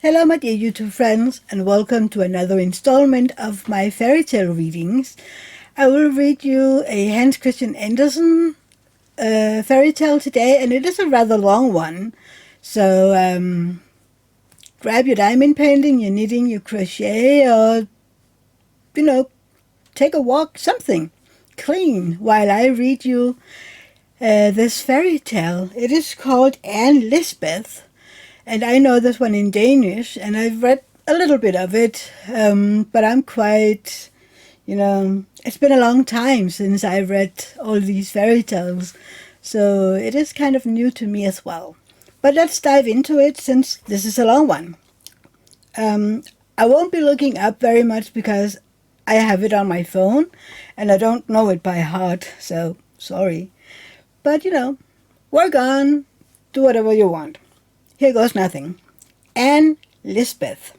Hello, my dear YouTube friends, and welcome to another installment of my fairy tale readings. I will read you a Hans Christian Andersen fairy tale today, and it is a rather long one. So grab your diamond painting, your knitting, your crochet, or, take a walk, something clean while I read you this fairy tale. It is called Lisbeth. And I know this one in Danish, and I've read a little bit of it, but I'm quite, it's been a long time since I read all these fairy tales, so it is kind of new to me as well. But let's dive into it since this is a long one. I won't be looking up very much because I have it on my phone, and I don't know it by heart, so sorry. But, work on, do whatever you want. Here goes nothing. Lisbeth.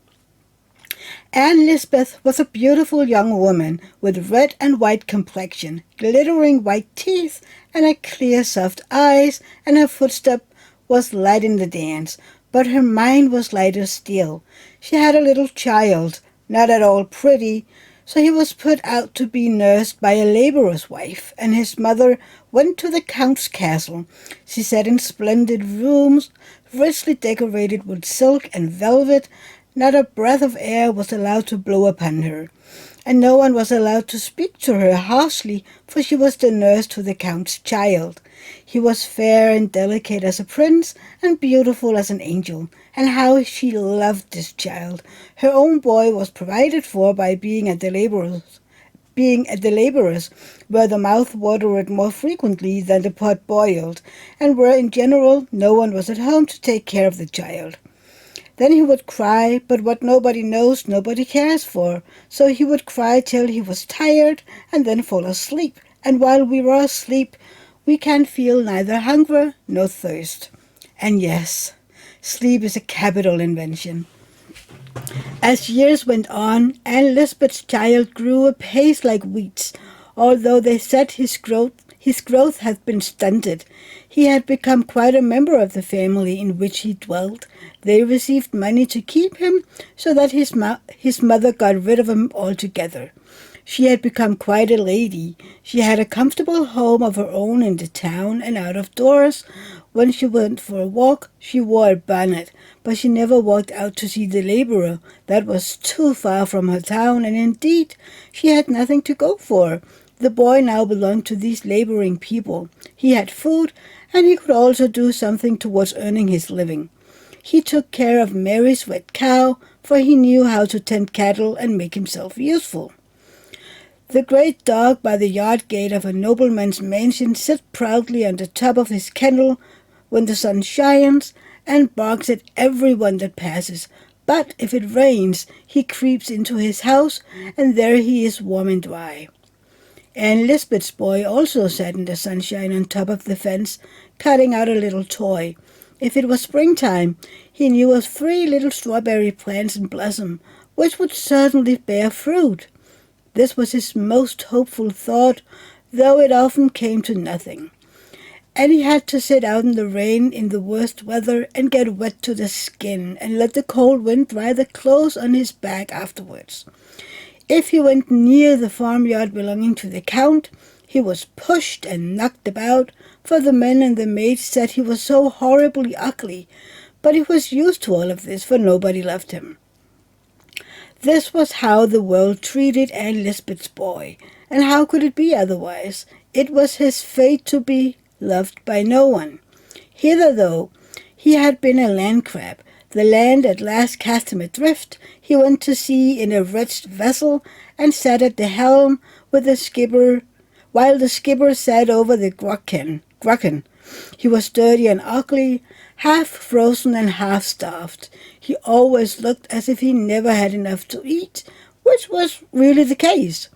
Lisbeth was a beautiful young woman with red and white complexion, glittering white teeth, and a clear soft eyes, and her footstep was light in the dance, but her mind was lighter still. She had a little child, not at all pretty, so he was put out to be nursed by a labourer's wife, and his mother went to the count's castle. She sat in splendid rooms, richly decorated with silk and velvet. Not a breath of air was allowed to blow upon her, and no one was allowed to speak to her harshly, for she was the nurse to the count's child. He was fair and delicate as a prince, and beautiful as an angel, and how she loved this child. Her own boy was provided for by being at the labourers, where the mouth watered more frequently than the pot boiled, and where in general no one was at home to take care of the child. Then he would cry, but what nobody knows, nobody cares for. So he would cry till he was tired, and then fall asleep. And while we were asleep, we can feel neither hunger nor thirst. And yes, sleep is a capital invention. As years went on, Lisbeth's child grew apace like weeds. Although they said his growth had been stunted, he had become quite a member of the family in which he dwelt. They received money to keep him, so that his mother got rid of him altogether. She had become quite a lady. She had a comfortable home of her own in the town and out of doors. When she went for a walk, she wore a bonnet, but she never walked out to see the labourer. That was too far from her town, and indeed she had nothing to go for. The boy now belonged to these labouring people. He had food, and he could also do something towards earning his living. He took care of Mary's red cow, for he knew how to tend cattle and make himself useful. The great dog by the yard gate of a nobleman's mansion sits proudly on the top of his kennel when the sun shines, and barks at everyone that passes. But if it rains, he creeps into his house, and there he is warm and dry. Lisbeth's boy also sat in the sunshine on top of the fence, cutting out a little toy. If it was springtime, he knew of 3 little strawberry plants in blossom, which would certainly bear fruit. This was his most hopeful thought, though it often came to nothing. And he had to sit out in the rain in the worst weather and get wet to the skin and let the cold wind dry the clothes on his back afterwards. If he went near the farmyard belonging to the count, he was pushed and knocked about, for the men and the maids said he was so horribly ugly, but he was used to all of this, for nobody loved him. This was how the world treated Lisbeth's boy, and how could it be otherwise? It was his fate to be loved by no one. Hither, though, he had been a land crab. The land at last cast him adrift. He went to sea in a wretched vessel, and sat at the helm with the skipper, while the skipper sat over the grucken. He was dirty and ugly, half frozen and half starved. He always looked as if he never had enough to eat, which was really the case.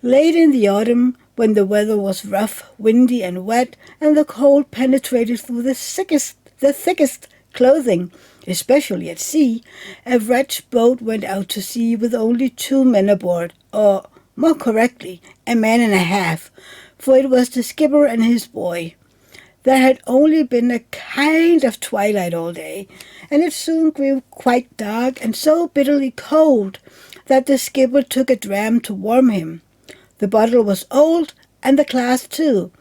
Late in the autumn, when the weather was rough, windy, and wet, and the cold penetrated through the thickest clothing, especially at sea, a wretched boat went out to sea with only 2 men aboard, or, more correctly, a man and a half, for it was the skipper and his boy. There had only been a kind of twilight all day, and it soon grew quite dark and so bitterly cold that the skipper took a dram to warm him. The bottle was old, and the glass too.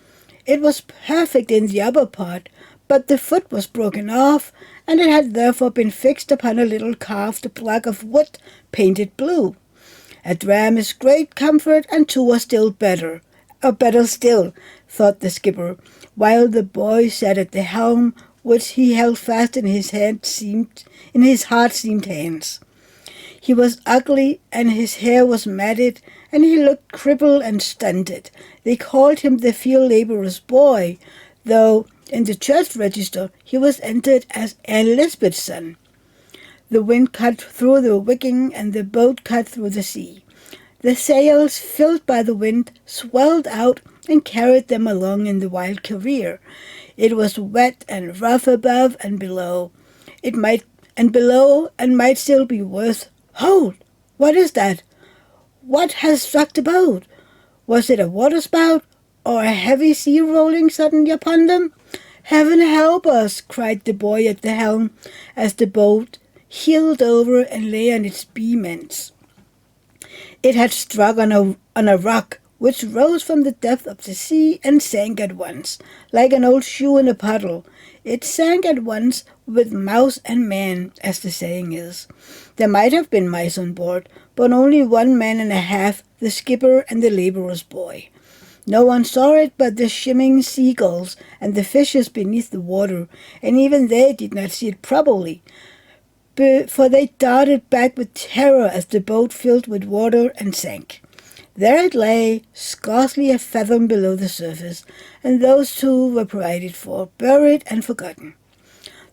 It was perfect in the upper part, but the foot was broken off, and it had therefore been fixed upon a little carved block of wood painted blue. A dram is great comfort, and two are still better. Better still, thought the skipper, while the boy sat at the helm, which he held fast in his hard-seamed hands. He was ugly, and his hair was matted, and he looked crippled and stunted. They called him the field labourer's boy, though in the church register he was entered as Anne Lisbeth's son. The wind cut through the rigging, and the boat cut through the sea. The sails, filled by the wind, swelled out and carried them along in the wild career. It was wet and rough above and below. It might still be worse. Hold! What is that? What has struck the boat? Was it a waterspout, or a heavy sea rolling suddenly upon them? Heaven help us! Cried the boy at the helm, as the boat heeled over and lay on its beam ends. It had struck on a rock, which rose from the depth of the sea and sank at once, like an old shoe in a puddle. It sank at once with mouse and man, as the saying is. There might have been mice on board, but only 1 man and a half, the skipper and the labourer's boy. No one saw it but the shimming seagulls and the fishes beneath the water, and even they did not see it properly, for they darted back with terror as the boat filled with water and sank. There it lay, scarcely a fathom below the surface, and those two were provided for, buried and forgotten.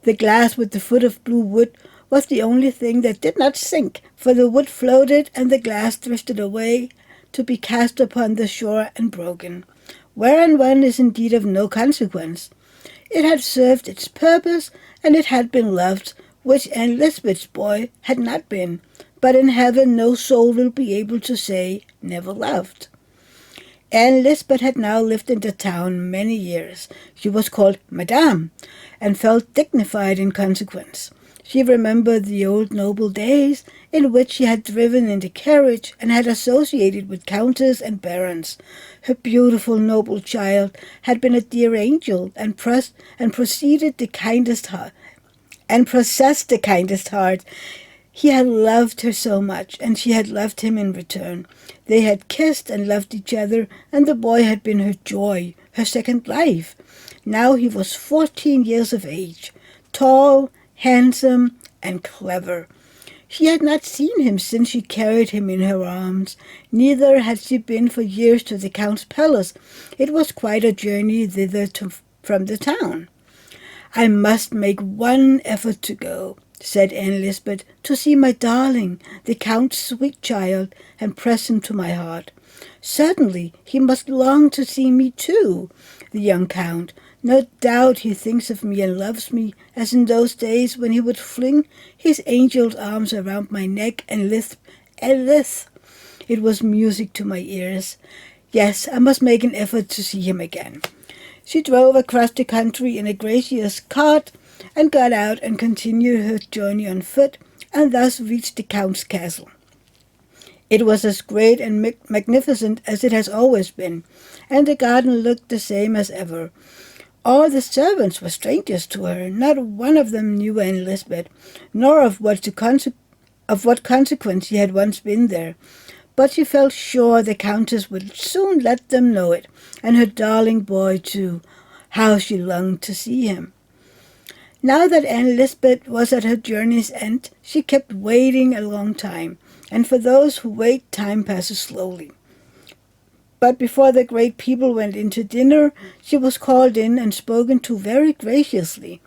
The glass with the foot of blue wood was the only thing that did not sink, for the wood floated and the glass drifted away to be cast upon the shore and broken. Wherein one is indeed of no consequence. It had served its purpose, and it had been loved, which Anne Lisbeth's boy had not been, but in heaven no soul will be able to say, never loved. Anne Lisbeth had now lived in the town many years. She was called Madame, and felt dignified in consequence. She remembered the old noble days in which she had driven in the carriage and had associated with countess and barons. Her beautiful noble child had been a dear angel, and possessed the kindest heart. He had loved her so much, and she had loved him in return. They had kissed and loved each other, and the boy had been her joy, her second life. Now he was 14 years of age, tall, handsome, and clever. She had not seen him since she carried him in her arms. Neither had she been for years to the Count's palace. It was quite a journey thither from the town. I must make one effort to go, said Anne Lisbeth, to see my darling, the Count's sweet child, and press him to my heart. Certainly he must long to see me too, the young Count. No doubt he thinks of me and loves me, as in those days when he would fling his angel's arms around my neck and lisp, Elith. It was music to my ears. Yes, I must make an effort to see him again. She drove across the country in a gracious cart, and got out and continued her journey on foot, and thus reached the Count's castle. It was as great and magnificent as it has always been, and the garden looked the same as ever. All the servants were strangers to her. Not one of them knew Anne Lisbeth, nor of what consequence she had once been there. But she felt sure the Countess would soon let them know it, and her darling boy too. How she longed to see him. Now that Anne Lisbeth was at her journey's end, she kept waiting a long time, and for those who wait, time passes slowly. But before the great people went into dinner, she was called in and spoken to very graciously.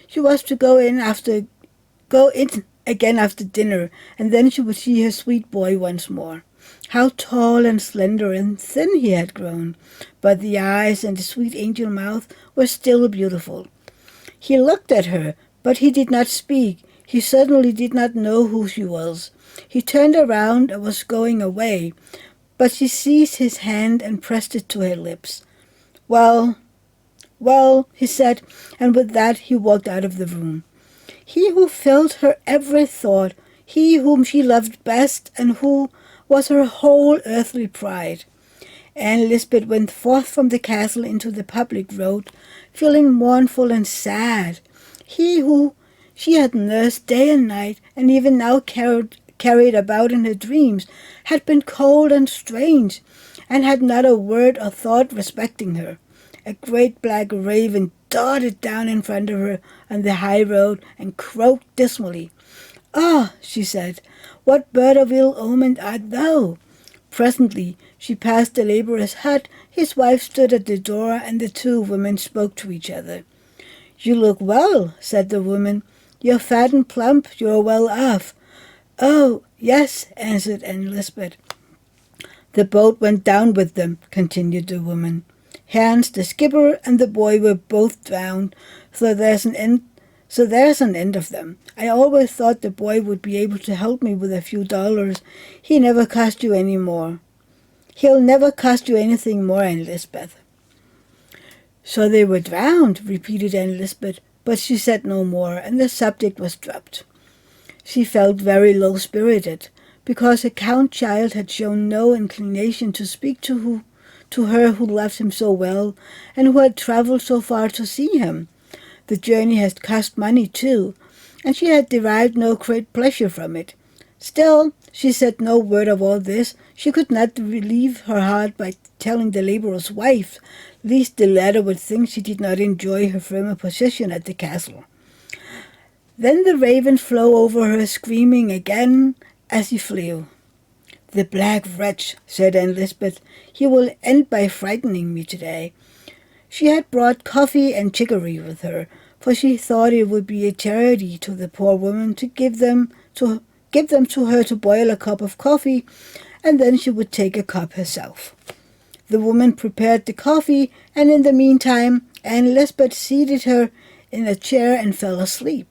She was to go in again after dinner, and then she would see her sweet boy once more. How tall and slender and thin he had grown, but the eyes and the sweet angel mouth were still beautiful. He looked at her, but he did not speak. He certainly did not know who she was. He turned around and was going away, but she seized his hand and pressed it to her lips. Well, Well, he said, and with that he walked out of the room. He who filled her every thought, he whom she loved best, and who was her whole earthly pride. And Lisbeth went forth from the castle into the public road, feeling mournful and sad. He who she had nursed day and night, and even now carried about in her dreams, had been cold and strange, and had not a word or thought respecting her. A great black raven darted down in front of her on the high road and croaked dismally. "Ah," she said, "what bird of ill omen art thou?" Presently she passed the labourer's hut, his wife stood at the door, and the two women spoke to each other. "You look well," said the woman. "You're fat and plump, you're well off." "Oh, yes," answered Lisbeth. "The boat went down with them," continued the woman. "Hans, the skipper, and the boy were both drowned, so there's an end of them. I always thought the boy would be able to help me with a few dollars. He never cost you any more." "He'll never cost you anything more, Aunt Lisbeth." "So they were drowned," repeated Aunt Lisbeth, but she said no more, and the subject was dropped. She felt very low-spirited, because her count child had shown no inclination to speak to her who loved him so well, and who had travelled so far to see him. The journey had cost money too, and she had derived no great pleasure from it. Still, she said no word of all this. She could not relieve her heart by telling the labourer's wife, lest the latter would think she did not enjoy her firmer position at the castle. Then the raven flew over her, screaming again as he flew. "The black wretch," said Aunt Lisbeth. "He will end by frightening me today." She had brought coffee and chicory with her, for she thought it would be a charity to the poor woman to give them to her to boil a cup of coffee, and then she would take a cup herself. The woman prepared the coffee, and in the meantime Aunt Lisbeth seated her in a chair and fell asleep.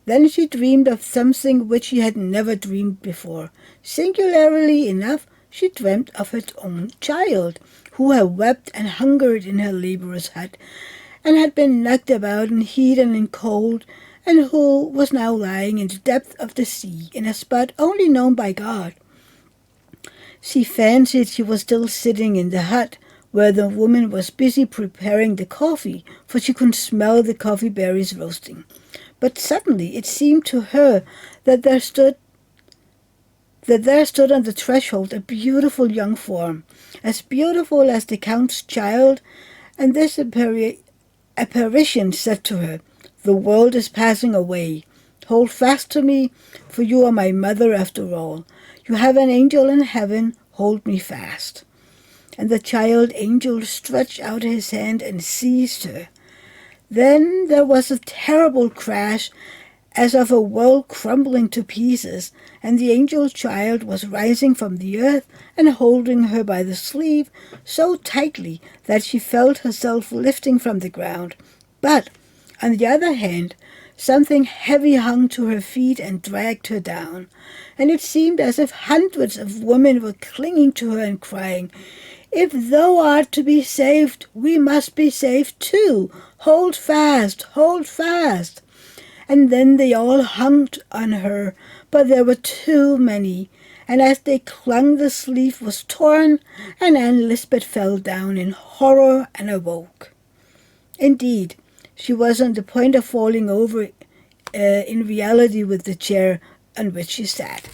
Then she dreamed of something which she had never dreamed before. Singularly enough, she dreamt of her own child, who had wept and hungered in her labourer's hut, and had been knocked about in heat and in cold, and who was now lying in the depth of the sea, in a spot only known by God. She fancied she was still sitting in the hut, where the woman was busy preparing the coffee, for she could smell the coffee berries roasting. But suddenly it seemed to her that there stood on the threshold a beautiful young form, as beautiful as the Count's child, and this apparition said to her, "The world is passing away. Hold fast to me, for you are my mother after all. You have an angel in heaven, hold me fast." And the child angel stretched out his hand and seized her. Then there was a terrible crash, as of a world crumbling to pieces, and the angel child was rising from the earth and holding her by the sleeve so tightly that she felt herself lifting from the ground. But, on the other hand, something heavy hung to her feet and dragged her down, and it seemed as if hundreds of women were clinging to her and crying, "If thou art to be saved, we must be saved too. Hold fast, hold fast." And then they all hung on her, but there were too many, and as they clung the sleeve was torn, and Aunt Lisbeth fell down in horror and awoke. Indeed, she was on the point of falling over in reality with the chair on which she sat.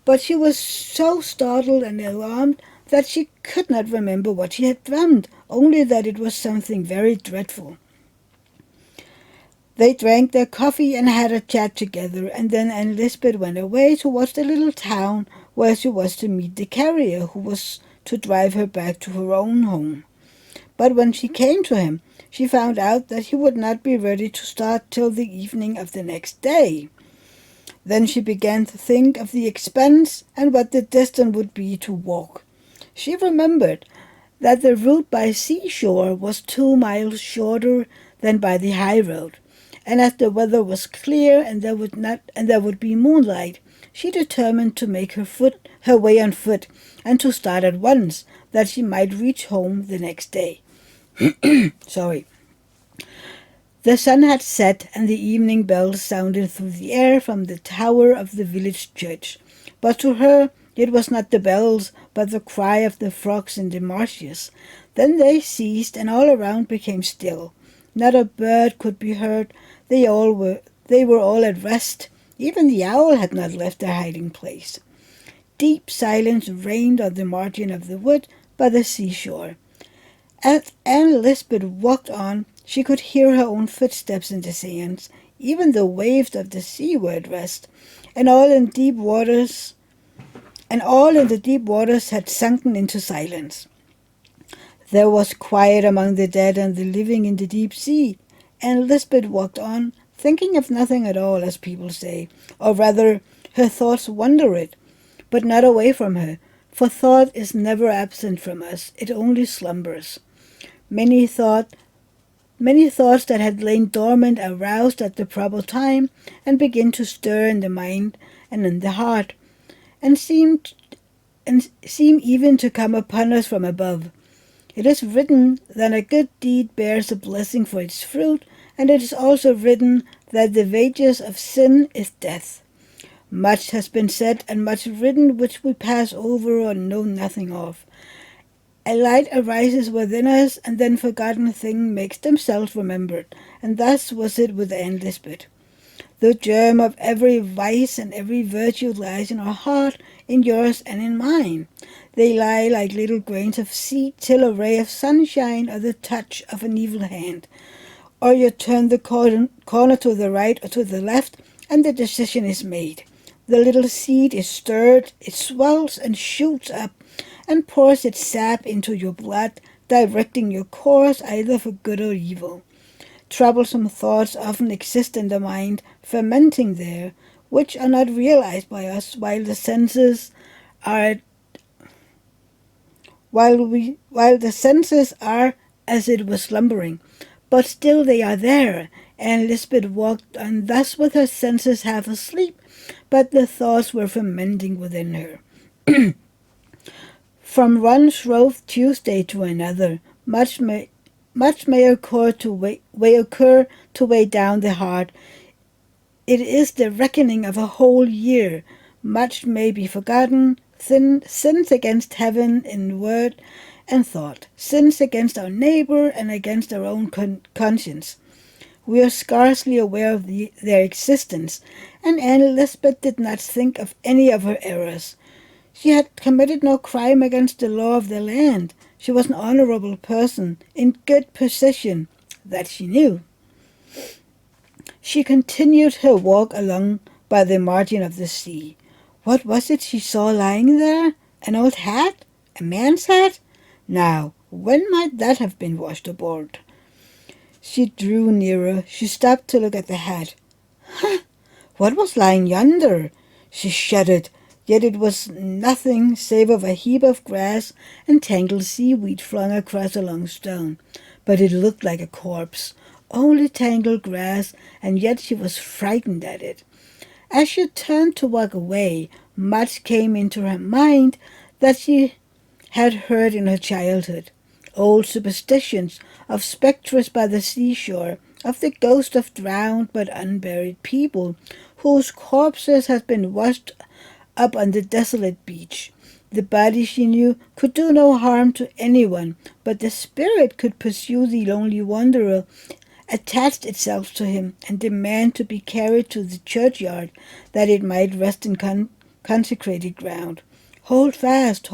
But she was so startled and alarmed that she could not remember what she had dreamed, only that it was something very dreadful. They drank their coffee and had a chat together, and then Aunt Lisbeth went away towards the little town where she was to meet the carrier who was to drive her back to her own home. But when she came to him, she found out that he would not be ready to start till the evening of the next day. Then she began to think of the expense and what the distance would be to walk. She remembered that the route by seashore was 2 miles shorter than by the high road, and as the weather was clear and there would be moonlight, she determined to make her way on foot and to start at once, that she might reach home the next day. Sorry. The sun had set, and the evening bells sounded through the air from the tower of the village church. But to her it was not the bells, but the cry of the frogs in the marshes. Then they ceased, and all around became still. Not a bird could be heard. They were all at rest. Even the owl had not left their hiding place. Deep silence reigned on the margin of the wood by the seashore. As Anne Lisbeth walked on, she could hear her own footsteps in the sands. Even the waves of the sea were at rest, and all in the deep waters had sunken into silence. There was quiet among the dead and the living in the deep sea, and Lisbeth walked on, thinking of nothing at all, as people say, or rather, her thoughts wandered, but not away from her, for thought is never absent from us, it only slumbers. Many thought Many thoughts that had lain dormant are roused at the proper time and begin to stir in the mind and in the heart, and seem even to come upon us from above. It is written that a good deed bears a blessing for its fruit, and it is also written that the wages of sin is death. Much has been said and much written which we pass over or know nothing of. A light arises within us, and then forgotten things makes themselves remembered, and thus was it with Anne Lisbeth. The germ of every vice and every virtue lies in our heart, in yours and in mine. They lie like little grains of seed till a ray of sunshine or the touch of an evil hand. Or you turn the corner to the right or to the left, and the decision is made. The little seed is stirred, it swells and shoots up, and pours its sap into your blood, directing your course either for good or evil. Troublesome thoughts often exist in the mind, fermenting there, which are not realized by us are while the senses are as it were slumbering. But still they are there, and Lisbeth walked on thus with her senses half asleep, but the thoughts were fermenting within her. From one Shrove Tuesday to another, much may occur to weigh down the heart. It is the reckoning of a whole year. Much may be forgotten. Sins against heaven in word and thought. Sins against our neighbor and against our own conscience. We are scarcely aware of their existence, and Anne Lisbeth did not think of any of her errors. She had committed no crime against the law of the land. She was an honorable person, in good position, that she knew. She continued her walk along by the margin of the sea. What was it she saw lying there? An old hat? A man's hat? Now, when might that have been washed aboard? She drew nearer. She stopped to look at the hat. Huh! What was lying yonder? She shuddered. Yet it was nothing save of a heap of grass and tangled seaweed flung across a long stone. But it looked like a corpse, only tangled grass, and yet she was frightened at it. As she turned to walk away, much came into her mind that she had heard in her childhood. Old superstitions of spectres by the seashore, of the ghost of drowned but unburied people, whose corpses had been washed up on the desolate beach. The body, she knew, could do no harm to anyone, but the spirit could pursue the lonely wanderer, attached itself to him, and demand to be carried to the churchyard, that it might rest in consecrated ground. Hold fast,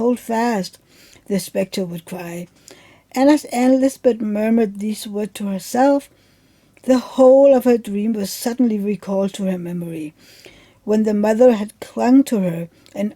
the spectre would cry. And as Anne Lisbeth murmured these words to herself, the whole of her dream was suddenly recalled to her memory. When the mother had clung to her and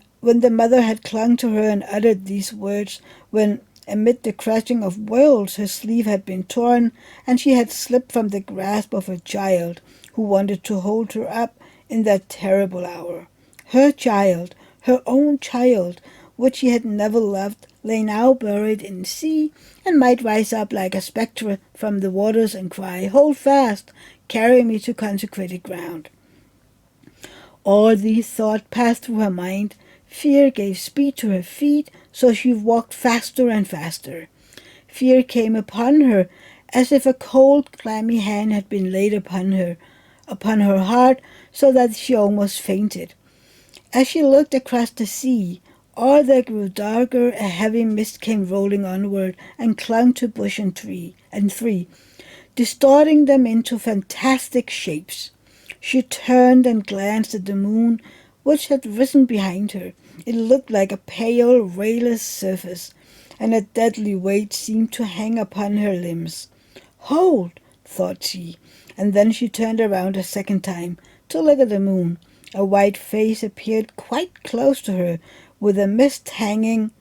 uttered these words, when amid the crashing of worlds her sleeve had been torn, and she had slipped from the grasp of her child, who wanted to hold her up in that terrible hour. Her child, her own child, which she had never loved, lay now buried in the sea, and might rise up like a spectre from the waters and cry, "Hold fast, carry me to consecrated ground." All these thoughts passed through her mind. Fear gave speed to her feet, so she walked faster and faster. Fear came upon her as if a cold, clammy hand had been laid upon her heart, so that she almost fainted. As she looked across the sea, all that grew darker, a heavy mist came rolling onward and clung to bush and tree, distorting them into fantastic shapes. She turned and glanced at the moon, which had risen behind her. It looked like a pale, rayless surface, and a deadly weight seemed to hang upon her limbs. Hold, thought she, and then she turned around a second time to look at the moon. A white face appeared quite close to her, with a mist hanging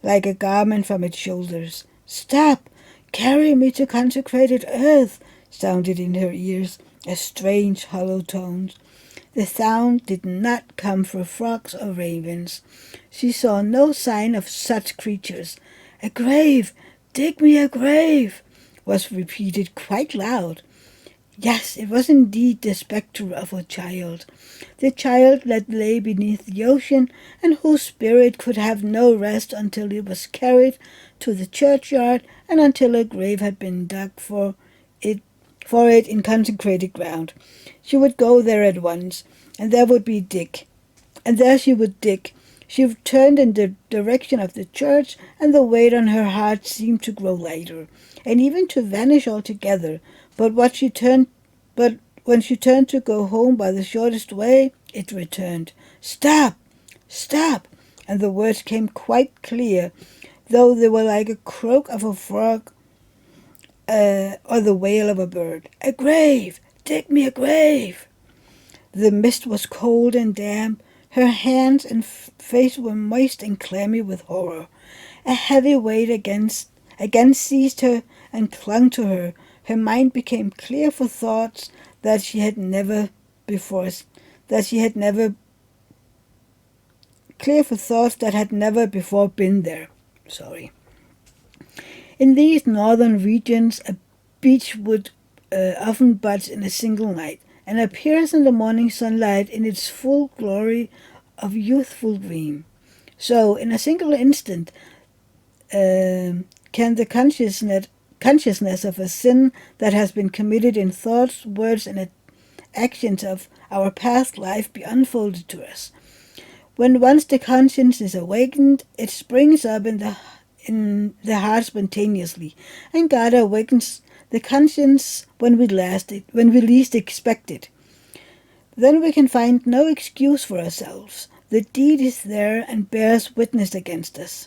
like a garment from its shoulders. Stop! Carry me to consecrated earth, sounded in her ears, a strange hollow tone. The sound did not come from frogs or ravens. She saw no sign of such creatures. A grave! Dig me a grave! Was repeated quite loud. Yes, it was indeed the spectre of a child. The child that lay beneath the ocean, and whose spirit could have no rest until it was carried to the churchyard and until a grave had been dug it in consecrated ground. She would go there at once, and there would be Dick. And there she would dig. She turned in the direction of the church, and the weight on her heart seemed to grow lighter, and even to vanish altogether. But when she turned to go home by the shortest way, it returned. Stop! Stop! And the words came quite clear, though they were like a croak of a frog or the wail of a bird. A grave! Dig me a grave! The mist was cold and damp. Her hands and face were moist and clammy with horror. A heavy weight again seized her and clung to her. Her mind became clear for thoughts that she had never before been there. Sorry. In these northern regions, a beechwood often buds in a single night, and appears in the morning sunlight in its full glory of youthful green. So, in a single instant, can the consciousness of a sin that has been committed in thoughts, words, and actions of our past life be unfolded to us. When once the conscience is awakened, it springs up in the heart spontaneously, and God awakens the conscience when we least expect it. Then we can find no excuse for ourselves. The deed is there and bears witness against us.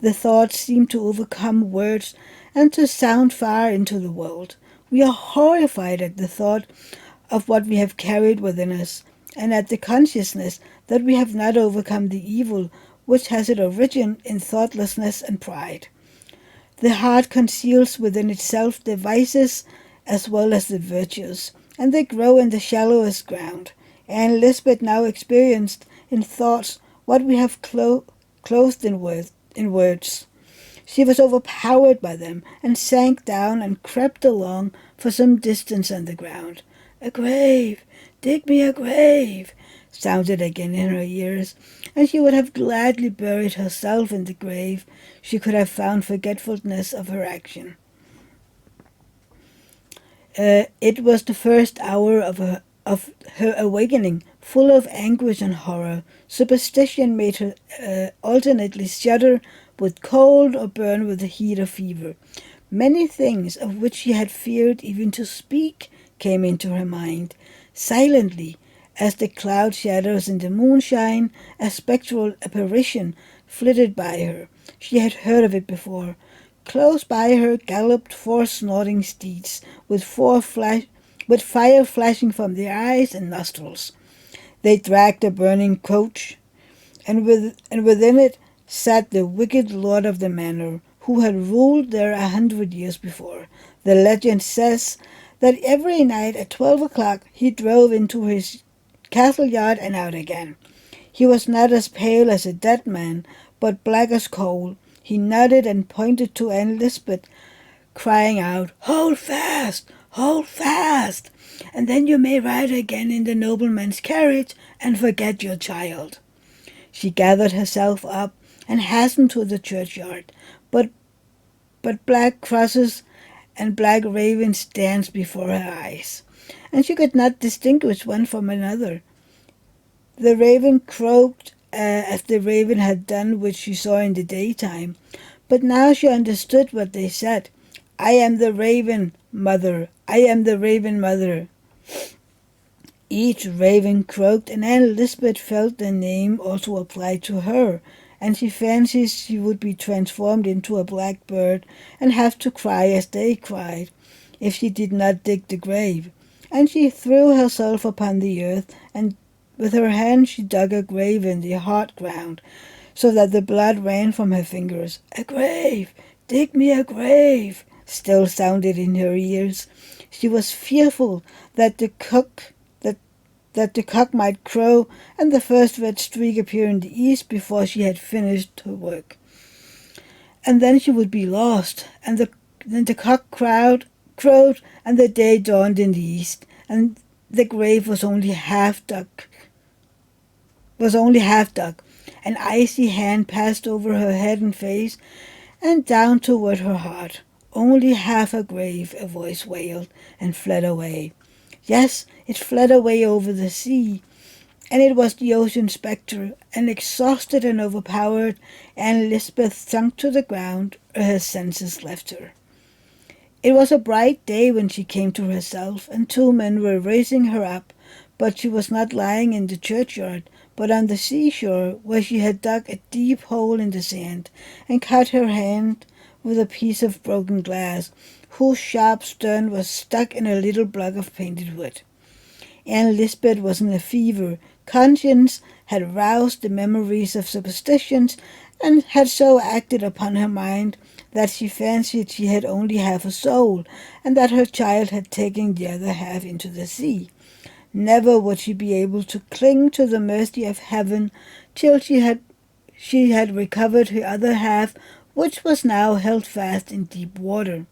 The thoughts seem to overcome words and to sound far into the world. We are horrified at the thought of what we have carried within us, and at the consciousness that we have not overcome the evil which has its origin in thoughtlessness and pride. The heart conceals within itself the vices as well as the virtues, and they grow in the shallowest ground. And Lisbeth now experienced in thoughts what we have clothed in words. She was overpowered by them, and sank down and crept along for some distance on the ground. A grave! Dig me a grave! Sounded again in her ears, and she would have gladly buried herself in the grave. She could have found forgetfulness of her action. It was the first hour of her awakening, full of anguish and horror. Superstition made her alternately shudder with cold or burn with the heat of fever. Many things of which she had feared even to speak came into her mind. Silently, as the cloud shadows in the moonshine, a spectral apparition flitted by her. She had heard of it before. Close by her galloped 4 snorting steeds, with fire flashing from their eyes and nostrils. They dragged a burning coach, and within it sat the wicked lord of the manor, who had ruled there 100 years before. The legend says that every night at 12 o'clock he drove into his castle yard and out again. He was not as pale as a dead man, but black as coal. He nodded and pointed to Aunt Lisbeth, crying out, "Hold fast! Hold fast! And then you may ride again in the nobleman's carriage and forget your child." She gathered herself up and hastened to the churchyard, but black crosses and black ravens danced before her eyes, and she could not distinguish one from another. The raven croaked as the raven had done which she saw in the daytime, but now she understood what they said. I am the raven, mother. I am the raven, mother. Each raven croaked, and Aunt Lisbeth felt the name also applied to her, and she fancied she would be transformed into a blackbird and have to cry as they cried, if she did not dig the grave. And she threw herself upon the earth, and with her hand she dug a grave in the hard ground, so that the blood ran from her fingers. A grave! Dig me a grave! Still sounded in her ears. She was fearful that the cock might crow and the first red streak appear in the east before she had finished her work. And then she would be lost, and then the cock crowed, and the day dawned in the east, and the grave was only half dug. An icy hand passed over her head and face, and down toward her heart. Only half a grave, a voice wailed, and fled away. Yes, it fled away over the sea, and it was the ocean spectre, and exhausted and overpowered, Anne Lisbeth sunk to the ground, her senses left her. It was a bright day when she came to herself, and two men were raising her up, but she was not lying in the churchyard, but on the seashore, where she had dug a deep hole in the sand, and cut her hand with a piece of broken glass, whose sharp stern was stuck in a little block of painted wood. Aunt Lisbeth was in a fever. Conscience had roused the memories of superstitions, and had so acted upon her mind that she fancied she had only half a soul, and that her child had taken the other half into the sea. Never would she be able to cling to the mercy of heaven till she had recovered her other half, which was now held fast in deep water.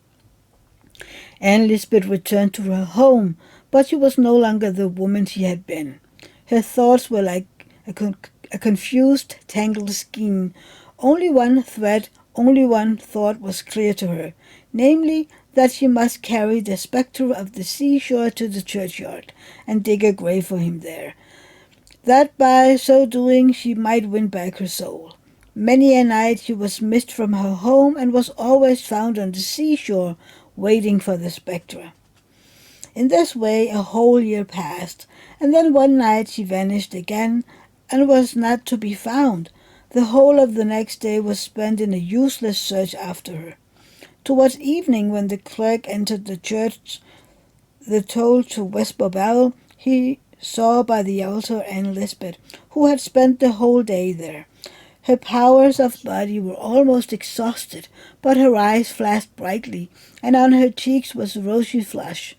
Anne Lisbeth returned to her home, but she was no longer the woman she had been. Her thoughts were like a confused, tangled skein. Only one thread, only one thought was clear to her, namely, that she must carry the spectre of the seashore to the churchyard, and dig a grave for him there, that by so doing she might win back her soul. Many a night she was missed from her home, and was always found on the seashore, waiting for the spectre. In this way a whole year passed, and then one night she vanished again, and was not to be found. The whole of the next day was spent in a useless search after her. Towards evening, when the clerk entered the church, the toll to whisper bell, he saw by the altar Anne Lisbeth, who had spent the whole day there. Her powers of body were almost exhausted, but her eyes flashed brightly, and on her cheeks was a rosy flush.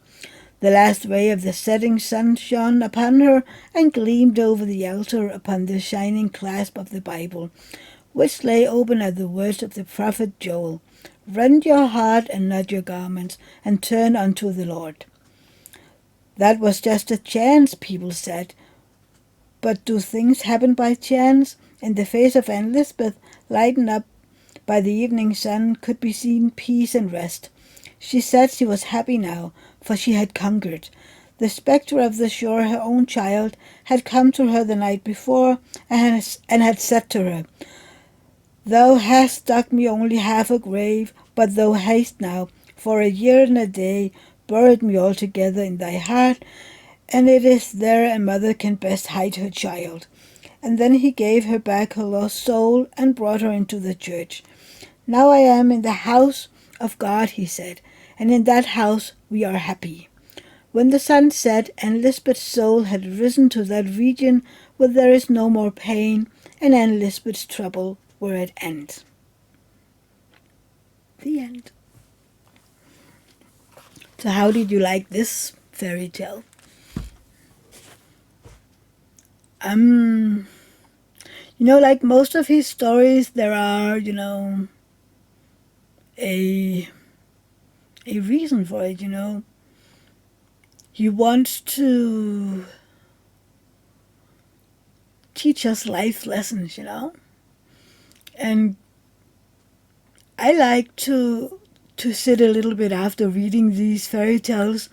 The last ray of the setting sun shone upon her, and gleamed over the altar upon the shining clasp of the Bible, which lay open at the words of the prophet Joel. Rend your heart and not your garments, and turn unto the Lord. That was just a chance, people said. But do things happen by chance? In the face of Anne Lisbeth, lightened up by the evening sun, could be seen peace and rest. She said she was happy now, for she had conquered. The spectre of the shore, her own child, had come to her the night before, and had said to her, Thou hast dug me only half a grave, but thou hast now, for a year and a day, buried me altogether in thy heart, and it is there a mother can best hide her child. And then he gave her back her lost soul, and brought her into the church. Now I am in the house of God, he said, and in that house we are happy. When the sun set, and Lisbeth's soul had risen to that region where there is no more pain, and Anne Lisbeth's trouble were at end. The end. So how did you like this fairy tale? Like most of his stories, there are, a reason for it, He wants to teach us life lessons, And I like to to sit a little bit after reading these fairy tales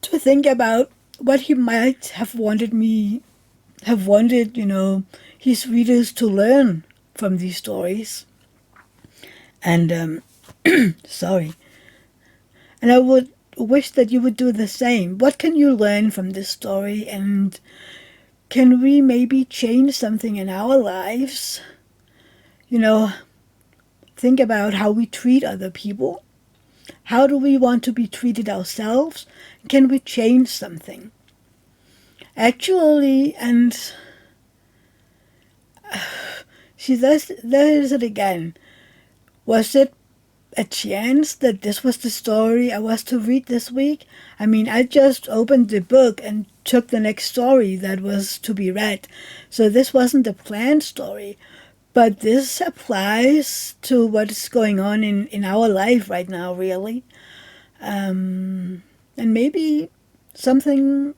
to think about what he might have wanted, his readers to learn from these stories. And sorry. And I would wish that you would do the same. What can you learn from this story? And can we maybe change something in our lives? Think about how we treat other people. How do we want to be treated ourselves? Can we change something? Actually, and see, there is it again. Was it a chance that this was the story I was to read this week? I mean, I just opened the book and took the next story that was to be read. So this wasn't a planned story. But this applies to what's going on in our life right now, really. And maybe something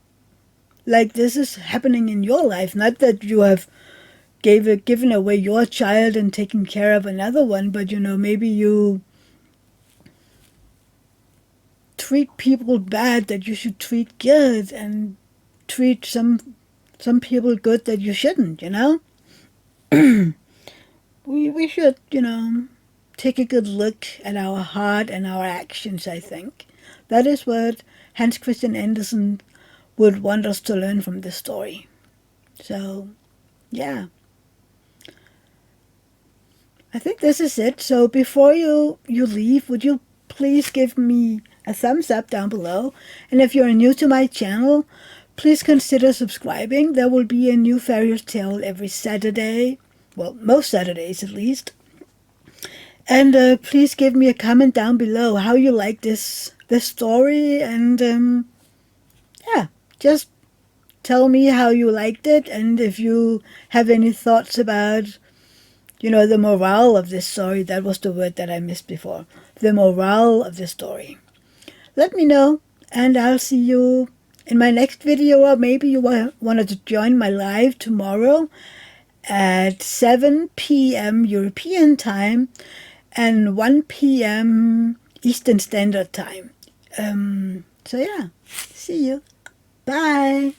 like this is happening in your life. Not that you have given away your child and taken care of another one, but maybe you treat people bad that you should treat good, and treat some people good that you shouldn't. We should, take a good look at our heart and our actions, I think. That is what Hans Christian Andersen would want us to learn from this story. So, yeah. I think this is it. So before you leave, would you please give me a thumbs up down below? And if you're new to my channel, please consider subscribing. There will be a new fairy tale every Saturday. Well, most Saturdays at least. And please give me a comment down below how you like this story. And yeah, just tell me how you liked it. And if you have any thoughts about, the morale of this story. That was the word that I missed before. The morale of the story. Let me know. And I'll see you in my next video. Or maybe you wanted to join my live tomorrow at 7 p.m. European time and 1 p.m. Eastern Standard Time. So yeah, see you. Bye.